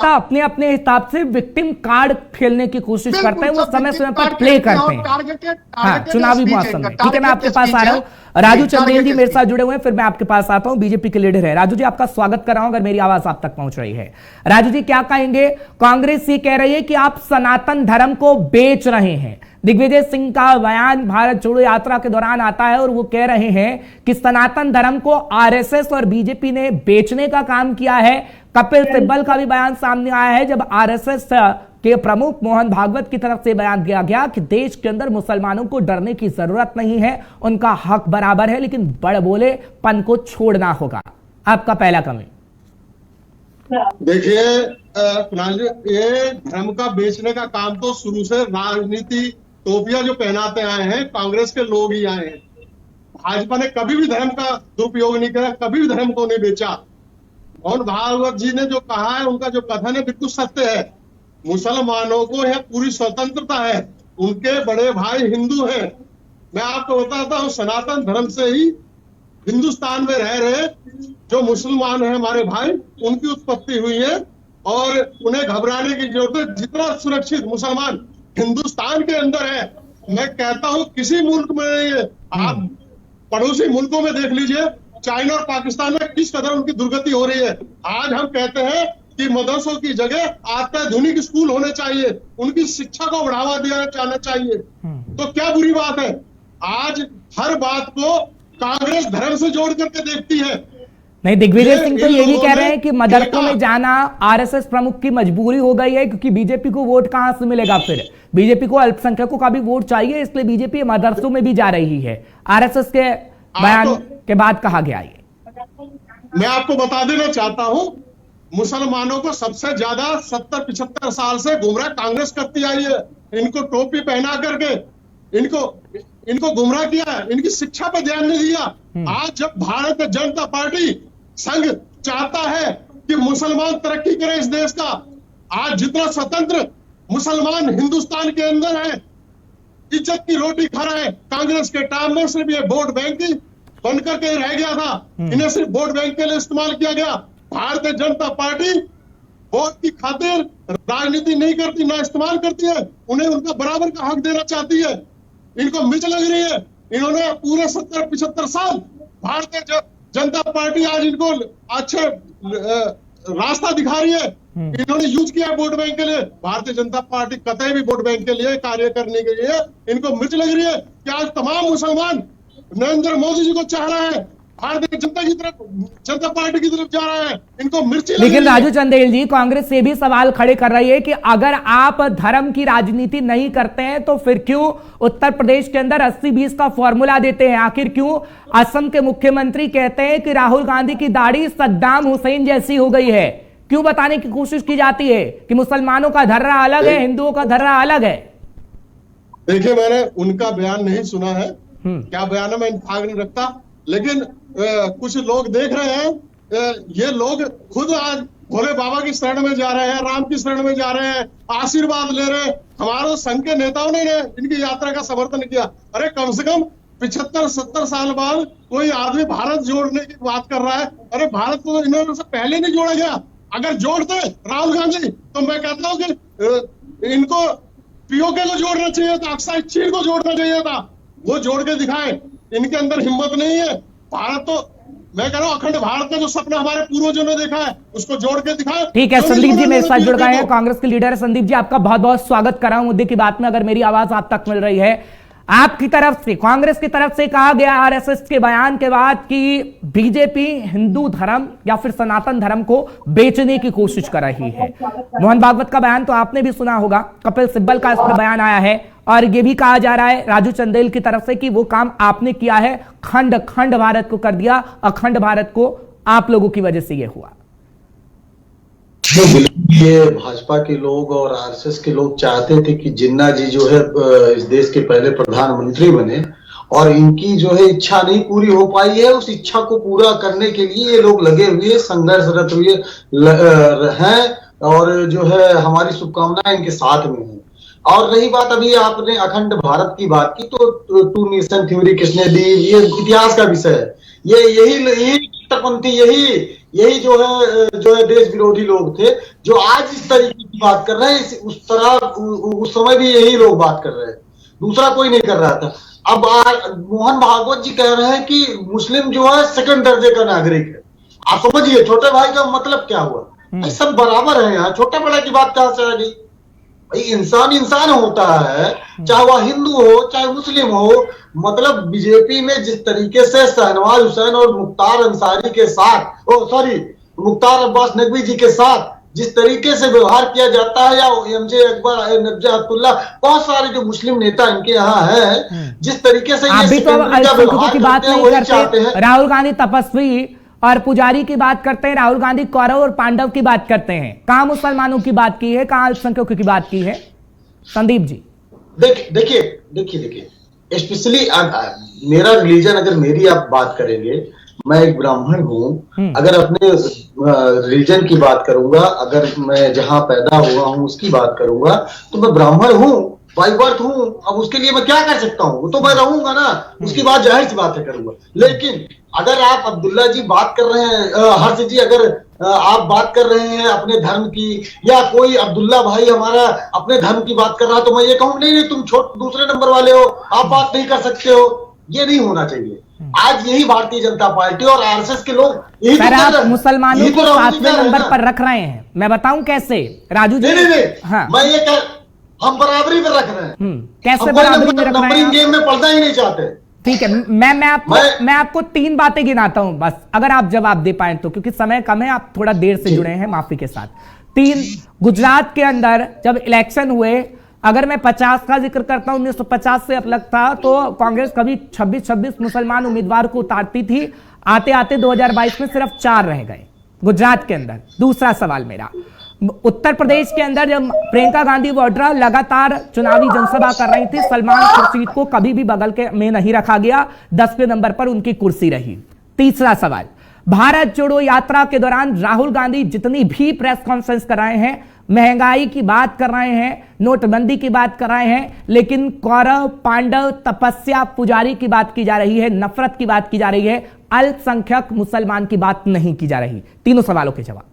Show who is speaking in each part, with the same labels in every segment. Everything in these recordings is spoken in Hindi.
Speaker 1: कार्यकर्ता अपने अपने हिसाब से विक्टिम कार्ड खेलने की कोशिश करते हैं, वो समय समय पर प्ले करते हैं। हाँ, चुनावी मौसम में। ठीक है, मैं आपके पास आ रहा हूँ। राजू चंदेल जी मेरे साथ जुड़े हुए हैं, फिर मैं आपके पास आता हूं। बीजेपी के लीडर है राजू जी, आपका स्वागत कर रहा हूं अगर मेरी आवाज आप तक पहुंच रही है। राजू जी, क्या कहेंगे? कांग्रेस ये कह रही है कि आप सनातन धर्म को बेच रहे हैं। दिग्विजय सिंह का बयान भारत जोड़ो यात्रा के दौरान आता है और वो कह रहे हैं कि सनातन धर्म को आरएसएस और बीजेपी ने बेचने का काम किया है। कपिल सिब्बल का भी बयान सामने आया है, जब आरएसएस के प्रमुख मोहन भागवत की तरफ से बयान दिया गया कि देश के अंदर मुसलमानों को डरने की जरूरत नहीं है, उनका हक बराबर है, लेकिन बड़ बोले पन को छोड़ना होगा। आपका पहला कमेंट।
Speaker 2: देखिए ये धर्म का बेचने का काम तो शुरू से राजनीति टोपियां जो पहनाते आए हैं कांग्रेस के लोग ही आए हैं। भाजपा ने कभी भी धर्म का दुरुपयोग नहीं किया, कभी भी धर्म को नहीं बेचा। और भागवत जी ने जो कहा है, उनका जो कथन है बिल्कुल सत्य है। मुसलमानों को यह पूरी स्वतंत्रता है, उनके बड़े भाई हिंदू हैं। मैं आपको बताता हूँ, सनातन धर्म से ही हिंदुस्तान में रह रहे जो मुसलमान हैं हमारे भाई, उनकी उत्पत्ति हुई है और उन्हें घबराने की जरूरत है। जितना सुरक्षित मुसलमान हिंदुस्तान के अंदर है, मैं कहता हूँ किसी मुल्क में नहीं है। आप पड़ोसी मुल्कों में देख लीजिए, चाइना और पाकिस्तान में किस कदर उनकी दुर्गति हो रही है। आज हम कहते हैं कि मदरसों की जगह अत्याधुनिक स्कूल होने चाहिए, उनकी शिक्षा को बढ़ावा दिया जाना चाहिए। तो क्या बुरी बात है? आज हर बात को कांग्रेस धर्म से जोड़ करके देखती है।
Speaker 1: नहीं, दिग्विजय सिंह तो ये भी कह रहे हैं कि मदरसों में जाना आरएसएस प्रमुख की मजबूरी हो गई है, क्योंकि बीजेपी को वोट कहां से मिलेगा? फिर बीजेपी को अल्पसंख्यकों का भी वोट चाहिए, इसलिए बीजेपी मदरसों में भी जा रही है। आरएसएस के बयान के बाद कहा गया ये।
Speaker 2: मैं आपको बता देना चाहता हूं, मुसलमानों को सबसे ज्यादा 70-75 साल से गुमराह कांग्रेस करती आई है। इनको टोपी पहना करके इनको गुमराह किया, इनकी शिक्षा पर ध्यान नहीं दिया। आज जब भारतीय जनता पार्टी संघ चाहता है कि मुसलमान तरक्की करे इस देश का, आज जितना स्वतंत्र मुसलमान हिंदुस्तान के अंदर है, इज्जत की रोटी खा रहा है, कांग्रेस के टाइम में सिर्फ ये वोट बैंक ही बनकर के रह गया था। इन्हें सिर्फ वोट बैंक के लिए इस्तेमाल किया गया। भारतीय जनता पार्टी वोट की खातिर राजनीति नहीं करती, ना इस्तेमाल करती है, उन्हें उनका बराबर का हक देना चाहती है। इनको मिर्च लग रही है। इन्होंने पूरे 70-75 साल भारतीय जनता पार्टी आज इनको अच्छे रास्ता दिखा रही है। इन्होंने यूज किया वोट बैंक के लिए। भारतीय जनता पार्टी कतई भी वोट बैंक के लिए कार्य करने के लिए इनको मिर्च लग रही है कि आज तमाम मुसलमान नरेंद्र मोदी जी को चाह रहा है, भारतीय जनता पार्टी की तरफ जा रहा है, इनको मिर्ची।
Speaker 1: लेकिन राजू चंदेल जी, कांग्रेस से भी सवाल खड़े कर रही है कि अगर आप धर्म की राजनीति नहीं करते हैं तो फिर क्यों उत्तर प्रदेश के अंदर 80-20 का फॉर्मूला देते हैं? आखिर क्यों असम के मुख्यमंत्री कहते हैं कि राहुल गांधी की दाढ़ी सद्दाम हुसैन जैसी हो गई है? क्यों बताने की कोशिश की जाती है कि मुसलमानों का धर्रा अलग है, हिंदुओं का धर्रा अलग है?
Speaker 2: देखिए, मैंने उनका बयान नहीं सुना है, क्या बयान है मैं इंतजार नहीं रखता, लेकिन कुछ लोग देख रहे हैं, ये लोग खुद आज भोले बाबा की शरण में जा रहे हैं, राम की शरण में जा रहे हैं, आशीर्वाद ले रहे हैं। हमारे संघ के नेताओं ने इनकी यात्रा का समर्थन किया। अरे कम से कम 75-70 साल बाद कोई आदमी भारत जोड़ने की बात कर रहा है। अरे भारत को इन्होंने से पहले नहीं जोड़ा गया। अगर जोड़ते राहुल गांधी तो मैं कहता हूँ कि इनको पीओके को जोड़ना चाहिए था, अक्साई चीन को जोड़ना चाहिए था। वो जोड़ के दिखाए, इनके अंदर हिम्मत नहीं है। भारत तो मैं कह रहा हूं, अखंड भारत का जो सपना हमारे पूर्वजों ने देखा है उसको जोड़ के दिखाए। ठीक
Speaker 1: है, संदीप जी मेरे साथ जुड़ गए हैं, कांग्रेस के लीडर है। संदीप जी, आपका बहुत बहुत स्वागत कर रहा हूं मुद्दे की बात में। अगर मेरी आवाज आप तक मिल रही है, आपकी तरफ से, कांग्रेस की तरफ से कहा गया आरएसएस के बयान के बाद कि बीजेपी हिंदू धर्म या फिर सनातन धर्म को बेचने की कोशिश कर रही है। मोहन भागवत का बयान तो आपने भी सुना होगा, कपिल सिब्बल का इस पर बयान आया है और ये भी कहा जा रहा है राजू चंदेल की तरफ से कि वो काम आपने किया है, खंड खंड भारत को कर दिया, अखंड भारत को आप लोगों की वजह से ये हुआ।
Speaker 3: ये भाजपा के लोग और आरएसएस के लोग चाहते थे कि जिन्ना जी जो है इस देश के पहले प्रधानमंत्री बने, और इनकी जो है इच्छा नहीं पूरी हो पाई है। उस इच्छा को पूरा करने के लिए ये लोग लगे हुए, संघर्षरत हुए हैं, और जो है हमारी शुभकामनाएं इनके साथ में है। और रही बात अभी आपने अखंड भारत की बात की, तो टू नेशन थ्योरी किसने दी, ये इतिहास का विषय है। ये यही कट्टरपंथी यही जो है देश विरोधी लोग थे, जो आज इस तरीके की बात कर रहे हैं। उस समय भी यही लोग बात कर रहे हैं, दूसरा कोई नहीं कर रहा था। अब मोहन भागवत जी कह रहे हैं कि मुस्लिम जो है सेकंड दर्जे का नागरिक है। आप समझिए छोटे भाई का मतलब क्या हुआ? सब बराबर है यहाँ, छोटे बड़े की बात कहां से आ गई? भाई इंसान होता है, चाहे वह हिंदू हो चाहे मुस्लिम हो। मतलब बीजेपी में जिस तरीके से शहनवाज हुसैन और मुख्तार अंसारी के साथ मुख्तार अब्बास नकवी जी के साथ जिस तरीके से व्यवहार किया जाता है, या एमजे अकबर, नब्जा अब्दुल्ला, बहुत सारे जो मुस्लिम नेता इनके यहाँ हैं, जिस तरीके से
Speaker 1: आप भी तो अल्पसंख्यकों की बात नहीं करते। राहुल गांधी तपस्वी और पुजारी की बात करते हैं, राहुल गांधी कौरव और पांडव की बात करते हैं। कहां मुसलमानों की बात की है, कहां अल्पसंख्यकों की बात की है? संदीप जी
Speaker 3: देखिए स्पेशली मेरा रिलीजन, अगर मेरी आप बात करेंगे, मैं एक ब्राह्मण हूं। अगर अपने रिलीजन की बात करूंगा, अगर मैं जहां पैदा हुआ हूं उसकी बात करूंगा, तो मैं ब्राह्मण हूं, बाई बर्थ हूं। अब उसके लिए मैं क्या कर सकता हूं? वो तो मैं रहूंगा ना, उसकी बात जाहिर सी बात है करूंगा। लेकिन अगर आप अब्दुल्ला जी बात कर रहे हैं, हर्ष जी अगर आप बात कर रहे हैं अपने धर्म की, या कोई अब्दुल्ला भाई हमारा अपने धर्म की बात कर रहा है, तो मैं ये कहूँ नहीं तुम दूसरे नंबर वाले हो, आप बात नहीं कर सकते हो। ये नहीं होना चाहिए। आज यही भारतीय जनता पार्टी और आरएसएस के लोग यही
Speaker 1: आप मुसलमानों को 7वें नंबर पर रख रहे हैं। मैं बताऊं कैसे? राजू जी
Speaker 3: नहीं हाँ। मैं ये हम बराबरी में रख रहे हैं।
Speaker 1: कैसे बराबरी में रख रहे हैं?
Speaker 3: गेम में पढ़ना ही नहीं चाहते।
Speaker 1: ठीक है, मैं आपको 3 बातें गिनाता हूं बस, अगर आप जवाब दे पाए तो, क्योंकि समय कम है, आप थोड़ा देर से जुड़े हैं, माफी के साथ। 3, गुजरात के अंदर जब इलेक्शन हुए, अगर मैं 50 का जिक्र करता हूं, 1950 से अब लग था, तो कांग्रेस कभी 26 मुसलमान उम्मीदवार को उतारती थी। आते आते 2022 में सिर्फ 4 रह गए गुजरात के अंदर। दूसरा सवाल मेरा, उत्तर प्रदेश के अंदर जब प्रियंका गांधी वाड्रा लगातार चुनावी जनसभा कर रही थी, सलमान खुर्शीद को कभी भी बगल के में नहीं रखा गया, 10वें नंबर पर उनकी कुर्सी रही। तीसरा सवाल, भारत जोड़ो यात्रा के दौरान राहुल गांधी जितनी भी प्रेस कॉन्फ्रेंस कर रहे हैं, महंगाई की बात कर रहे हैं, नोटबंदी की बात कर रहे हैं, लेकिन कौरव, पांडव, तपस्या, पुजारी की बात की जा रही है, नफरत की बात की जा रही है, अल्पसंख्यक मुसलमान की बात नहीं की जा रही। तीनों सवालों के जवाब।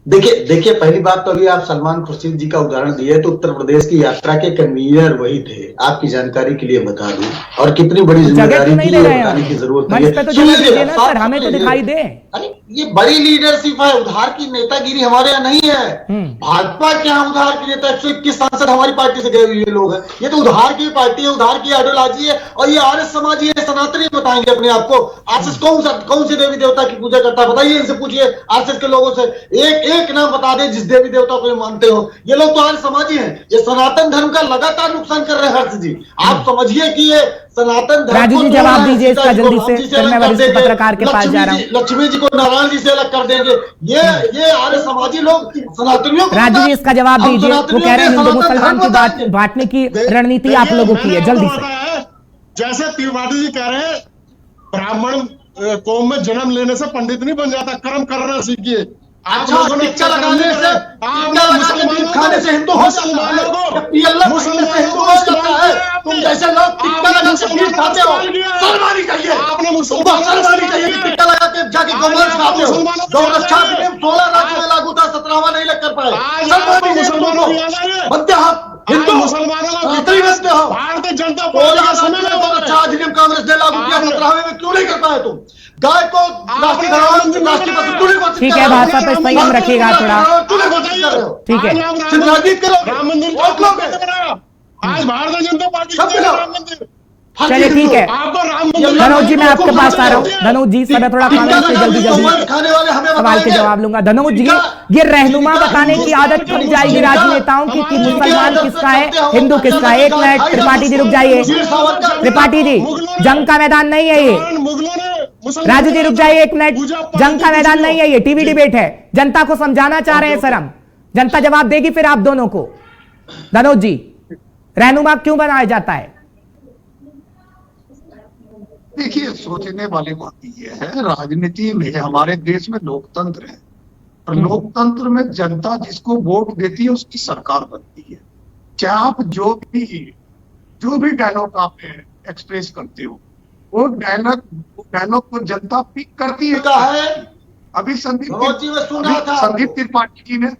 Speaker 3: देखिए पहली बात तो अभी आप सलमान खुर्शीद जी का उदाहरण दिए, तो उत्तर प्रदेश की यात्रा के कन्वीनर वही थे, आपकी जानकारी के लिए बता दूं। और कितनी बड़ी जिम्मेदारी थी, बताने की जरूरत नहीं है।
Speaker 1: सर हमें तो दिखाई दे।
Speaker 3: अरे ये बड़ी लीडरशिप है, उधार की नेतागिरी हमारे यहाँ नहीं है। भाजपा के यहाँ उधार की नेता 121 सांसद हमारी पार्टी से गए हुए लोग हैं। ये तो उधार की पार्टी है, उधार की आइडियोलॉजी है। और ये आर्यस समाजी है, सनातनी बताएंगे अपने आप को। आरएसएस कौन से देवी देवता की पूजा करता है बताइए, इनसे पूछिए आरएसएस के लोगों से। एक नाम बता दे जिस देवी देवता को मानते हो। ये लोग तो आर्य समाजी हैं, ये सनातन धर्म का लगातार नुकसान कर रहे हैं। हर्ष जी आप समझिए कि ये सनातन धर्म।
Speaker 1: राजू जी जवाब दीजिए इसका जल्दी से, मैं वरिष्ठ पत्रकार के पास जा रहा हूँ।
Speaker 3: लक्ष्मी जी को नारायण जी से अलग कर देंगे। ये आर्य समाजी लोग सनातनियों को।
Speaker 1: राजू जी इसका जवाब दीजिए। वो कह रहे हैं हिंदू मुसलमान की बात बांटने की रणनीति आप लोगों की है, जल्दी से।
Speaker 2: जैसे त्रिपाठी जी कह रहे हैं, ब्राह्मण कौम में जन्म लेने से पंडित नहीं बन जाता, कर्म करना सीखिए।
Speaker 3: अच्छा टिक्का लगाने से, खाने से हिंदू हो सकता है, मुसलमान से हिंदू हो सकता है। तुम जैसे लोग टिक्का लगा के मीट खाते हो, शर्मानी चाहिए। आपने शर्मानी चाहिए कि टिक्का लगा के जाके गोमांस खाते हो। गौरक्षा अधिनियम 16 राज्यों में लागू था, 17वां नहीं लग कर पाए। शर्मानी चाहिए। बनते हो हिंदू मुसलमानों कितनी बनते हो? भारतीय जनता पार्टी गौरक्षा अधिनियम कांग्रेस ने लागू किया, 17वें में क्यों नहीं कर पाए तुम? गाय को
Speaker 1: ठीक है, भाषा पे संयम रखिएगा थोड़ा। ठीक है,
Speaker 2: आज भारतीय जनता पार्टी
Speaker 1: चलिए ठीक है। धनोज जी मैं आपके पास आ रहा हूँ। धनोज जी समय थोड़ा कांग्रेस से जल्दी सवाल के जवाब लूंगा। धनोज जी ये रहनुमा बताने की आदत कब जाएगी राजनेताओं की कि मुसलमान किसका है, हिंदू किसका है? 1 मिनट त्रिपाठी जी रुक जाइए। त्रिपाठी जी जंग का मैदान नहीं है ये। राजू जी रुक जाइए 1 मिनट। जंग का मैदान नहीं है ये, टीवी डिबेट है। जनता को समझाना चाह रहे हैं सर हम। जनता जवाब देगी फिर आप दोनों को। धनोज जी रहनुमा क्यों बनाया जाता है?
Speaker 4: देखिए सोचने वाली बात यह है, राजनीति में हमारे देश में लोकतंत्र है और लोकतंत्र में जनता जिसको वोट देती है उसकी सरकार बनती है। चाहे आप जो भी डायलॉग आप एक्सप्रेस करते हो, वो डायलॉग को जनता पिक करती है।
Speaker 3: का है
Speaker 4: अभी संदीप
Speaker 3: मनोज जी, मैं सुन रहा था
Speaker 4: संदीप त्रिपाठी जी ने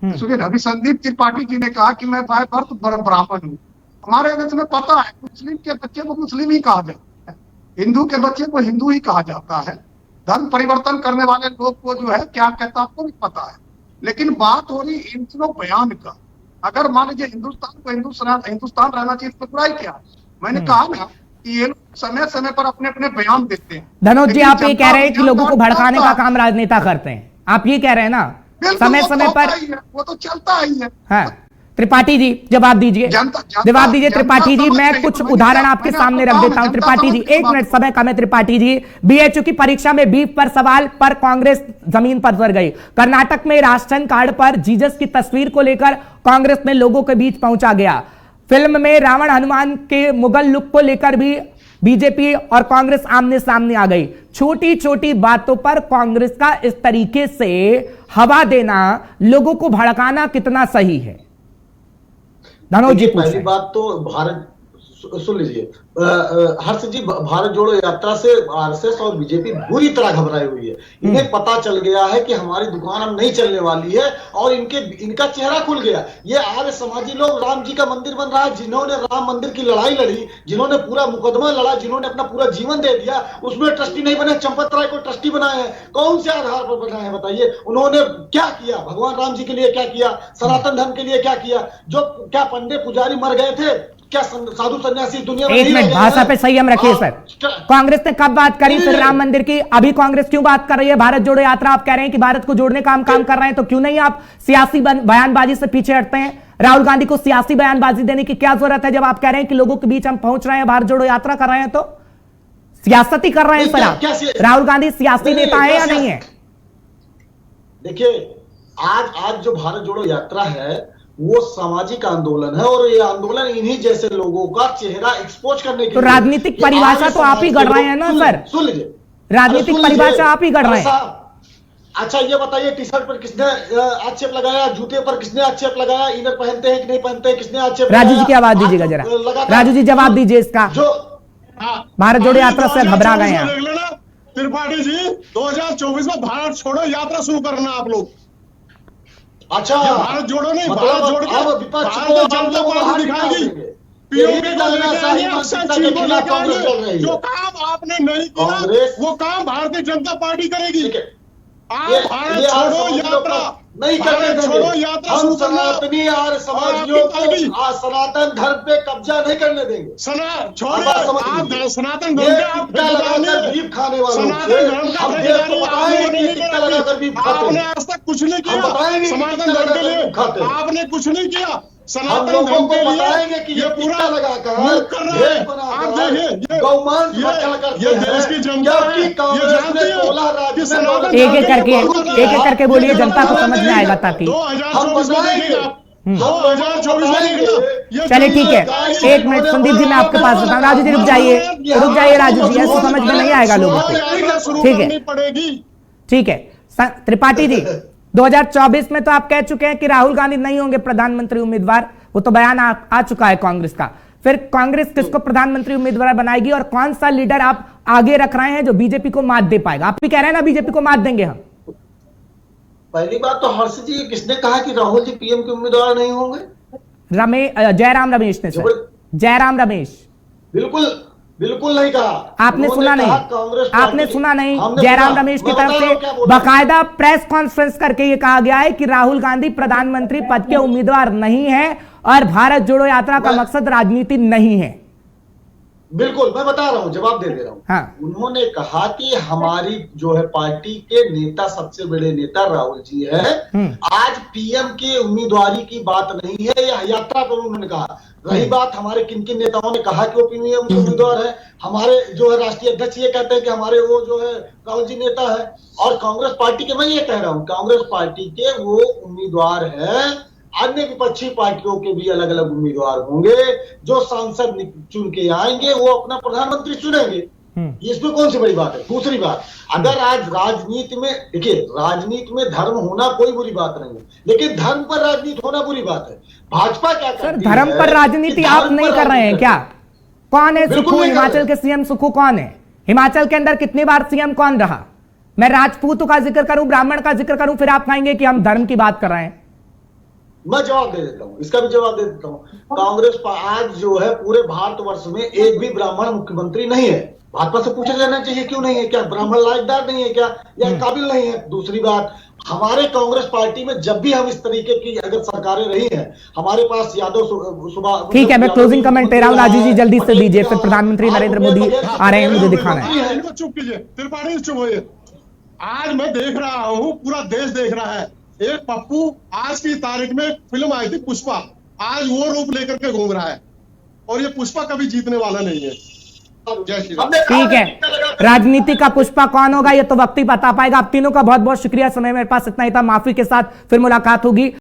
Speaker 4: सुनिए, अभी संदीप त्रिपाठी जी ने कहा कि मैं बाय बर्थ ब्राह्मण हूँ। हमारे देश में पता है मुस्लिम के बच्चे को मुस्लिम ही कहा जाता है, हिंदू के बच्चे को हिंदू ही कहा जाता है। धर्म परिवर्तन करने वाले लोग को जो है क्या कहता आपको भी पता है। लेकिन बात हो रही इन तीनों बयान का। अगर मान लीजिए हिंदुस्तान को हिंदुस्तान रहना चाहिए, तो बुराई क्या है? मैंने कहा ना कि ये लोग समय समय पर अपने अपने बयान देते हैं।
Speaker 1: धनोज जी, आप ये कह रहे हैं कि लोगों को भड़काने का काम राजनेता करते हैं, आप ये कह रहे हैं ना? समय समय पर
Speaker 4: वो तो चलता ही है।
Speaker 1: हाँ, त्रिपाठी जी जवाब दीजिए, जवाब दीजिए त्रिपाठी जी। मैं कुछ उदाहरण आपके सामने रख देता हूं। त्रिपाठी जी, 1 मिनट समय कम है। त्रिपाठी जी, बीएचयू की परीक्षा में बीफ पर सवाल पर कांग्रेस जमीन पर उतर गई। कर्नाटक में राशन कार्ड पर जीसस की तस्वीर को लेकर कांग्रेस में लोगों के बीच पहुंचा गया। फिल्म में रावण हनुमान के मुगल लुक को लेकर भी बीजेपी और कांग्रेस आमने सामने आ गई। छोटी छोटी बातों पर कांग्रेस का इस तरीके से हवा देना, लोगों को भड़काना कितना सही है? धनोज जी,
Speaker 3: पहली बात तो भारत, सुन लीजिए हर्ष जी, भारत जोड़ो यात्रा से आरएसएस और बीजेपी बुरी तरह घबराई हुई है। इन्हें पता चल गया है कि हमारी दुकान अब नहीं चलने वाली है और इनका चेहरा खुल गया। ये आर्य समाजी लोग राम जी का मंदिर बन रहा है, जिन्होंने राम मंदिर की लड़ाई लड़ी, जिन्होंने पूरा मुकदमा लड़ा, जिन्होंने अपना पूरा जीवन दे दिया, उसमें ट्रस्टी नहीं बने। चंपत राय को ट्रस्टी बनाए हैं, कौन से आधार पर बनाए हैं बताइए? उन्होंने क्या किया? भगवान राम जी के लिए क्या किया? सनातन धर्म के लिए क्या किया? जो क्या पंडित पुजारी मर गए थे, क्या साधु सन्यासी दुनिया में?
Speaker 1: 1 मिनट, भाषा पे संयम रखिए सर। कांग्रेस ने कब बात करी फिर राम मंदिर की? अभी कांग्रेस क्यों बात कर रही है? भारत जोड़ो यात्रा आप कह रहे हैं कि भारत को जोड़ने का हम काम कर रहे हैं, तो क्यों नहीं आप सियासी बयानबाजी से पीछे हटते हैं? राहुल गांधी को सियासी बयानबाजी देने की क्या जरूरत है? जब आप कह रहे हैं कि लोगों के बीच हम पहुंच रहे हैं, भारत जोड़ो यात्रा कर रहे हैं, तो सियासत ही कर रहे हैं सर आप। राहुल गांधी सियासी नेता है या नहीं है?
Speaker 3: देखिए, आज जो भारत जोड़ो यात्रा है वो सामाजिक आंदोलन है और ये आंदोलन इन्हीं जैसे लोगों का चेहरा एक्सपोज करने के
Speaker 1: तो
Speaker 3: लिए।
Speaker 1: राजनीतिक परिभाषा तो आप ही गढ़ रहे हैं ना सर?
Speaker 3: सुन लीजिए,
Speaker 1: राजनीतिक परिभाषा आप ही गढ़ रहे हैं।
Speaker 3: अच्छा ये बताइए, टी शर्ट पर किसने आक्षेप लगाया? जूते पर किसने आक्षेप लगाया? इनर पहनते हैं कि नहीं पहनते हैं, किसने आक्षेप?
Speaker 1: राजू जी की आवाज दीजिएगा जरा। राजू जी जवाब दीजिए इसका।
Speaker 3: जो
Speaker 1: भारत जोड़ो यात्रा से घबरा गए हैं
Speaker 2: त्रिपाठी जी, 2024 में भारत छोड़ो यात्रा शुरू करना आप लोग।
Speaker 3: अच्छा,
Speaker 2: भारत जोड़ो नहीं, भारत जोड़ के भारतीय जनता पार्टी दिखाएगी, पीओके को लेके आएंगे, अक्षय चीन को लेके आएंगे। जो काम आपने नहीं किया वो काम भारतीय जनता पार्टी करेगी। आप भारत छोड़ो यात्रा
Speaker 3: नहीं करने देंगे। हम सनातनी और समाजियों को सनातन धर्म पे कब्जा नहीं करने देंगे।
Speaker 2: छोड़िए, सनातन धर्म के आप
Speaker 3: बीफ खाने वाले
Speaker 2: सनातन धर्म का आपने आज तक कुछ नहीं किया। सनातन धर्म के लिए आपने कुछ नहीं किया। सनातन धर्म के लिए कि ये पूरा लगा कर रहे हैं। आप देखिए, ये देश की जनता है, ये जानती है कि सनातन
Speaker 1: एक एक करके बोलिए, जनता को समझ में आएगा। ताकि
Speaker 2: 2024 में
Speaker 1: चलिए ठीक है, 1 मिनट संदीप जी मैं आपके पास बताऊं। राजू जी रुक जाइए राजू जी, ऐसे समझ में नहीं आएगा लोगों को। ठीक है ठीक है। त्रिपाठी जी, 2024 में तो आप कह चुके हैं कि राहुल गांधी नहीं होंगे प्रधानमंत्री उम्मीदवार, वो तो बयान आ चुका है कांग्रेस का। फिर कांग्रेस किसको प्रधानमंत्री उम्मीदवार बनाएगी और कौन सा लीडर आप आगे रख रहे हैं जो बीजेपी को मात दे पाएगा? आप भी कह रहे हैं ना बीजेपी को मात देंगे हम।
Speaker 3: पहली बात तो हर्ष जी, किसने कहा कि राहुल जी पीएम के उम्मीदवार नहीं होंगे?
Speaker 1: जयराम रमेश ने सर, जयराम रमेश।
Speaker 3: बिल्कुल नहीं कहा।
Speaker 1: आपने सुना नहीं? आपने सुना नहीं? जयराम रमेश की तरफ से बाकायदा प्रेस कॉन्फ्रेंस करके ये कहा गया है कि राहुल गांधी प्रधानमंत्री पद के उम्मीदवार नहीं है और भारत जोड़ो यात्रा का मकसद राजनीति नहीं है।
Speaker 3: बिल्कुल, मैं बता रहा हूँ, जवाब दे रहा हूँ।
Speaker 1: हाँ।
Speaker 3: उन्होंने कहा कि हमारी जो है पार्टी के नेता, सबसे बड़े नेता राहुल जी है। आज पीएम की उम्मीदवारी की बात नहीं है, यह यात्रा पर उन्होंने कहा। रही बात हमारे किन किन नेताओं ने कहा कि वो पीएम के उम्मीदवार है, हमारे जो है राष्ट्रीय अध्यक्ष ये कहते हैं कि हमारे वो जो है राहुल जी नेता है, और कांग्रेस पार्टी के, मैं ये कह रहा हूँ, कांग्रेस पार्टी के वो उम्मीदवार है। अन्य विपक्षी पार्टियों के भी अलग अलग उम्मीदवार होंगे, जो सांसद चुन के आएंगे वो अपना प्रधानमंत्री चुनेंगे। इसमें कौन सी बड़ी बात है? दूसरी बात, अगर आज राजनीति में, देखिए, राजनीति में धर्म होना कोई बुरी बात नहीं है, लेकिन धर्म पर राजनीति होना बुरी बात है। भाजपा क्या करती है?
Speaker 1: धर्म पर राजनीति आप नहीं कर रहे हैं क्या? कौन है
Speaker 3: बिल्कुल
Speaker 1: सुखू?
Speaker 3: नहीं कर
Speaker 1: हिमाचल
Speaker 3: रहे।
Speaker 1: के सीएम सुखू कौन है? हिमाचल के अंदर कितनी बार सीएम कौन रहा? मैं राजपूत का जिक्र करूं, ब्राह्मण का जिक्र करूं, फिर आप कहेंगे कि हम धर्म की बात कर रहे हैं।
Speaker 3: मैं जवाब दे देता हूँ, इसका भी जवाब दे देता हूँ। कांग्रेस आज जो है पूरे भारतवर्ष में एक भी ब्राह्मण मुख्यमंत्री नहीं है। भाजपा से पूछा जाना चाहिए क्यों नहीं है, क्या ब्राह्मण लायकदार नहीं है क्या, या काबिल नहीं है? दूसरी बात, हमारे कांग्रेस पार्टी में जब भी हम इस तरीके की अगर सरकारें रही हैं, हमारे पास यादव सुबह,
Speaker 1: ठीक है, मैं क्लोजिंग कमेंट दे रहा हूं। राजू जी जल्दी से दीजिए, फिर प्रधानमंत्री नरेंद्र मोदी आ रहे हैं, मुझे दिखाना है।
Speaker 2: इनको चुप कीजिए, त्रिपाठी चुप होइए। आज मैं देख रहा हूं, पूरा देश देख रहा है, एक पप्पू आज की तारीख में फिल्म आई थी पुष्पा, आज वो रूप लेकर के घूम रहा है, और ये पुष्पा कभी जीतने वाला नहीं है। जय श्री राम।
Speaker 1: ठीक है, राजनीति का पुष्पा कौन होगा ये तो वक्त ही बता पाएगा। आप तीनों का बहुत बहुत शुक्रिया। समय मेरे पास इतना ही था, माफी के साथ फिर मुलाकात होगी।